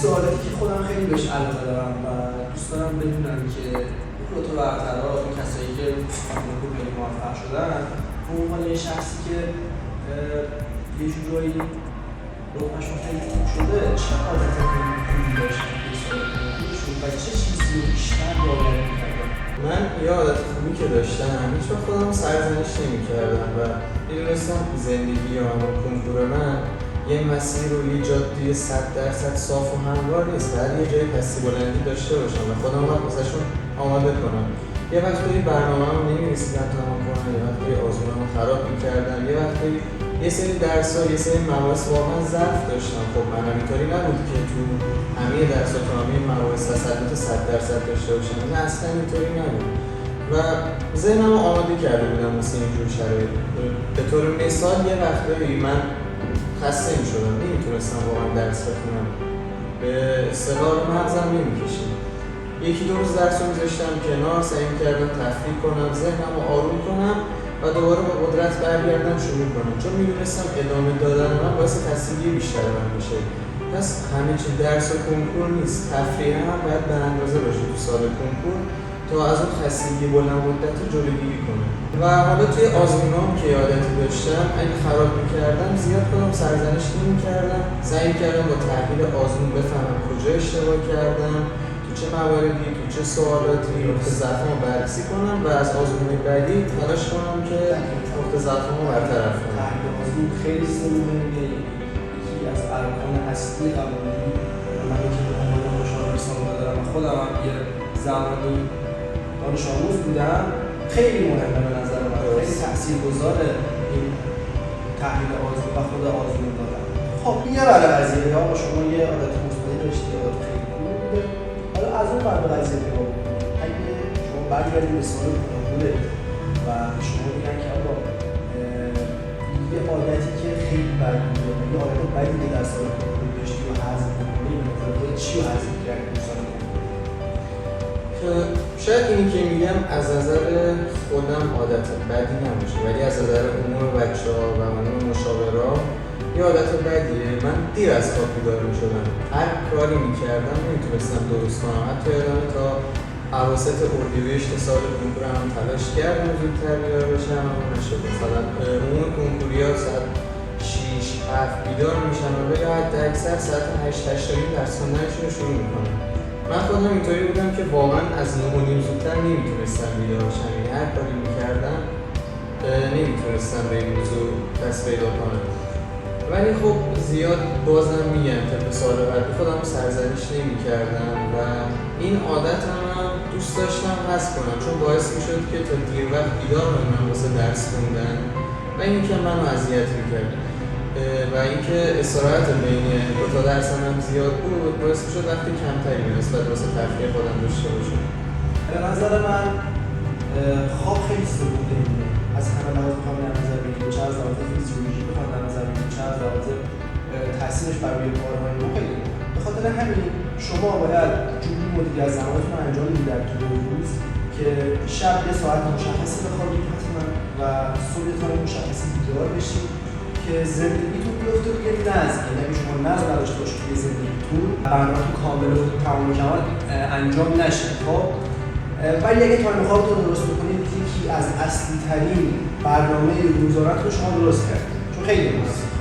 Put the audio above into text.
سوالاتی که خودم خیلی بهش علاقه دارم و دوست دارم بدونم که رتبه برترها، اون کسایی که کنکور خیلی موفق شدن، به عنوان یه شخصی که یه جورایی رتبه‌شون خیلی خوب شده، چه عادت خوبی داشتن توی سال کنکورشون و چه چیزی رو بیشتر باور می‌کردن؟ من یه عادت خوبی که داشتم، هیچ وقت خودم سرزنش نمی‌کردم و می‌دونستم زندگی یا همون کنکور من یه مسیر و یه جاده 100% صاف و هموار نیست. هر یه جای پستی بلندی داشته باشم و خودم رو واسهشون آماده کنم. یه وقتی برنامه‌مو نمی‌رسیدم تمام کنم، یه وقتی آزمونمو خراب می‌کردم، یه وقتی یه سری درس‌ها، یه سری مباحث واقعا ضعف داشتم. خب من اینطوری نبود که تو همه درس‌ها تو همه مباحث تسلط 100% داشته باشم. نه اصلا اینطوری نبود. و ذهنمو آماده کرده بودم واسه اینجور شرایط. به طور مثال یه وقتایی من خسته می‌شدم، نمیتونستم واقعا درس بخونم، به اصطلاح مغزم نمی‌کشید. یکی دو روز درس رو می‌ذاشتم کنار، سعی می‌کردم تفریح کنم، ذهنمو آروم کنم و دوباره با قدرت برگردم شروع کنم، چون می‌دونستم ادامه دادن من باعث خستگی بیشتر من میشه. پس همه چی درس و کنکور نیست، تفریح هم باید به اندازه باشه تو سال کنکور تا از اون خستگی بلند مدت جلوگیری کنه. و حالا توی آزمونام که عادتی داشتم، اگه خراب می‌کردم زیاد خودم سرزنش نمی‌کردم، سعی کردم با تحلیل آزمون بفهمم کجا اشتباه کردم، تو چه مواردی، تو چه سوالاتی نقطه ضعفمو بررسی کنم و از آزمون بعدی تلاش کنم که نقطه ضعفمو برطرف کنم. تحلیل آزمون خیلی چیز مهمیه، یکی از ارکان اصلی قبولی. من که به عنوان مشاور سابقه دارم و خودم هم یه زمانی دانش آموز بودم، خیلی مهمه به نظر من، خیلی تاثیرگذاره این تحلیل آزمون و خود آزمون دادن. خب یه برای قضیه ها با شما یه عادت مثبتی داشتی، عادت خیلی خوب بوده. حالا از اون بر به قضیه نگاه بکنید، اگه شما برگردید به سال کنکوره و شما میگن که آقا یه عادتی که خیلی بد بوده و یه عادت بدی که در سال کنکور داشتی و حذف می‌کنی، به نظر خودت چی رو حذف کردی تو سال کنکور؟ شاید اینی که میگم از نظر خودم عادت بدی نباشه، ولی از نظر عموم بچه‌ها و عموم مشاورا یه عادت بدیه. من دیر از خواب بیدار می‌شدم، هر کاری می‌کردم نمیتونستم درست کنم. حتی یادمه تا اواسط اردیبهشت سال کنکور هم تلاش کردم زودتر بیدار بشم، اما نشد. مثلا عموم کنکوریا ساعت 6 7 بیدار میشن و ولی حتی اکثر ساعت 8 8:30 درس خوندنشون رو شروع میکنن. من خودم اینطوری بودم که واقعا از 9:30 زودتر نمیتونستم بیدار بشم، یعنی هر کاری میکردم نمیتونستم به این موضوع دست پیدا کنم. ولی خب زیاد بازم میگم که به سال بعد خودم سرزنش نمیکردم و این عادت هم دوست داشتم حذف کنم، چون باعث میشد که تا دیر وقت بیدار بمونم واسه درس خوندن و اینکه منو اذیت میکرد و اینکه استراحت بین دو تا درس هم زیاد بود، باعث میشد وقتی کمتری نسبت واسه تفریح خودم داشته باشم. به نظر من خواب خیلی سبوده اینه، از همه لحاظ بخوام در نظر بگیریم، چه از لحاظ فیزیولوژی بخوام در نظر بگیریم، چه از لحاظ تاثیرش بر روی کارهای ما خیلی. به خاطر همین شما باید جوری مدیریت زمانتون رو انجام بدید در طول روز که شب یه ساعت مشخصی بخوابید حتما و صبح یه ساعت مشخصی بیدار بشید که زندگیتون بیفته روی نظم. یعنی اگه شما نظم نداشته باشید توی زندگیتون، برنامه‌تون کامل و تمام و کمال انجام نشه. خب ولی اگه تایم خوابتون رو درست بکنید، یکی از اصلی ترین برنامه روزانه‌تون رو شما درست کردید، چون خیلی مهمه.